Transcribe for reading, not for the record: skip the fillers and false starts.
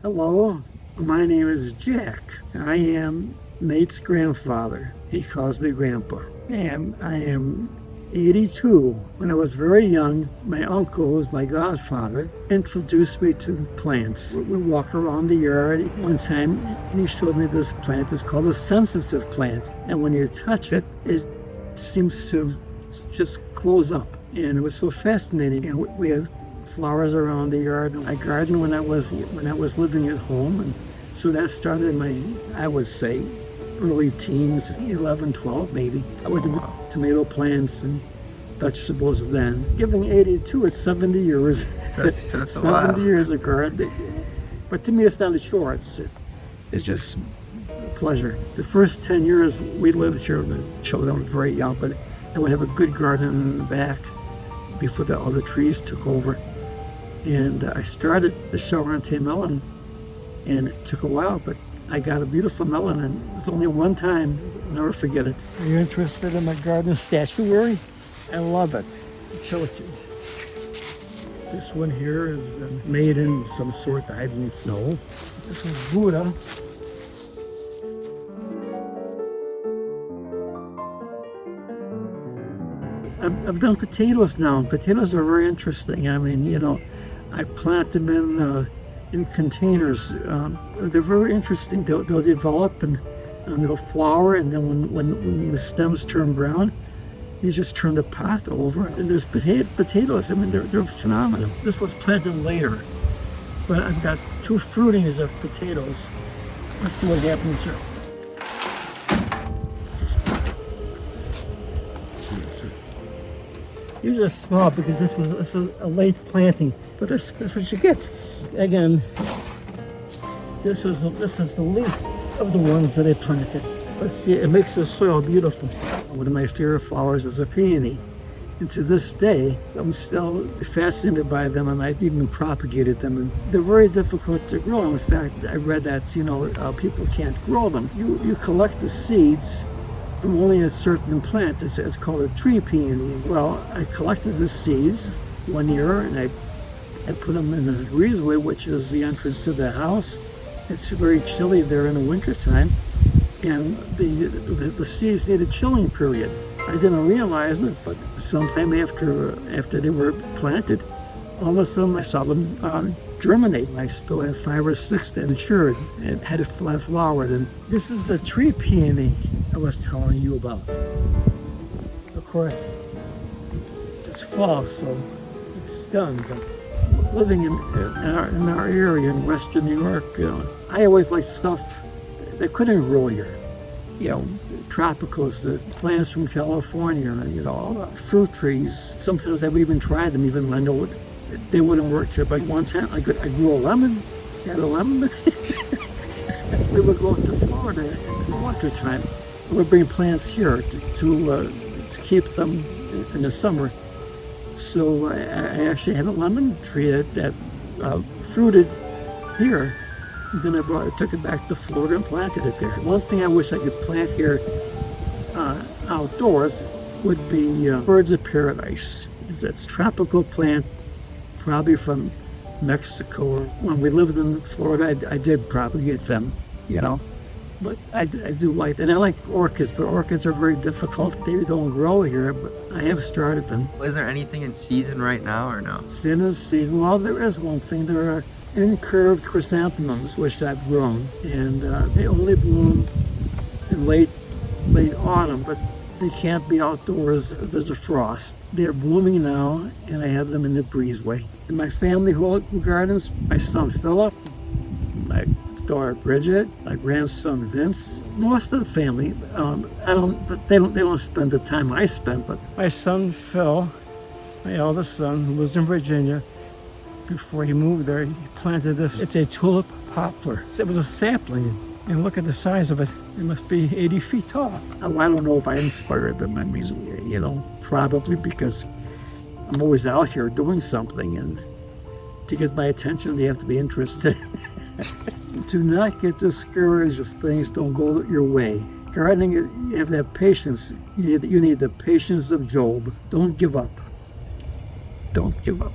Hello, my name is Jack. I am Nate's grandfather. He calls me Grandpa. And I am 82. When I was very young, my uncle, who was my godfather, introduced me to plants. We walk around the yard. One time, he showed me this plant. It's called a sensitive plant. And when you touch it, it seems to just close up. And it was so fascinating. And we had flowers around the yard. I gardened when I was living at home, and so that started in my, I would say, early teens, 11, 12 maybe. I would do tomato plants and vegetables then. Giving 82, it's 70 years. That's a 70 lot. years of gardening. But to me, it's not a chore. It's just a pleasure. The first 10 years we lived here, the children were very young, but I would have a good garden in the back before all the trees took over. And I started the Charente melon, and it took a while, but I got a beautiful melon, and it was only one time. I'll never forget it. Are you interested in my garden statuary? I love it. I'll show it to you. This one here is made in some sort of hiding snow. This is Buddha. I've done potatoes now. Potatoes are very interesting. I mean, you know, I plant them in containers. They're very interesting. They'll develop and they'll flower, and then when the stems turn brown, you just turn the pot over, and there's potatoes. I mean, they're phenomenal. This was planted later, but I've got 2 fruitings of potatoes. Let's see what happens here. These are small because this was a late planting, but that's what you get. Again, this is the least of the ones that I planted. Let's see, it makes the soil beautiful. One of my favorite flowers is a peony. And to this day, I'm still fascinated by them, and I've even propagated them. And they're very difficult to grow. In fact, I read that, people can't grow them. You collect the seeds from only a certain plant. It's called a tree peony. Well, I collected the seeds one year, and I put them in the breezeway, which is the entrance to the house. It's very chilly there in the wintertime, and the seeds need a chilling period. I didn't realize it, but sometime after they were planted, all of a sudden I saw them germinate. I still have 5 or 6 that matured and had flowered. And this is a tree peony I was telling you about. Of course, it's fall, so it's done. But living in our area in Western New York, I always liked stuff that couldn't grow here. Tropicals, the plants from California, fruit trees. Sometimes I would even try them, even when I know they wouldn't work here. But one time I grew a lemon. Had a lemon. We would go to Florida in the wintertime. We would bring plants here to keep them in the summer. So I actually had a lemon tree that fruited here. And then I took it back to Florida and planted it there. One thing I wish I could plant here outdoors would be birds of paradise. It's a tropical plant, probably from Mexico. When we lived in Florida, I did propagate them, But I do like, and I like orchids, but orchids are very difficult. They don't grow here, but I have started them. Is there anything in season right now or no? It's in the season. Well, there is one thing. There are incurved chrysanthemums, which I've grown, and they only bloom in late autumn, but they can't be outdoors if there's a frost. They're blooming now, and I have them in the breezeway. In my family who gardens, my son Philip, my daughter Bridget, my grandson Vince, most of the family, they don't spend the time I spend, but my son Phil, my eldest son, who lives in Virginia, before he moved there, he planted this. It's a tulip poplar. It was a sapling, and look at the size of it. It must be 80 feet tall. I don't know if I inspired them. I mean, probably because I'm always out here doing something, and to get my attention, they have to be interested. Do not get discouraged if things don't go your way. Gardening, you have to have patience. You need the patience of Job. Don't give up. Don't give up.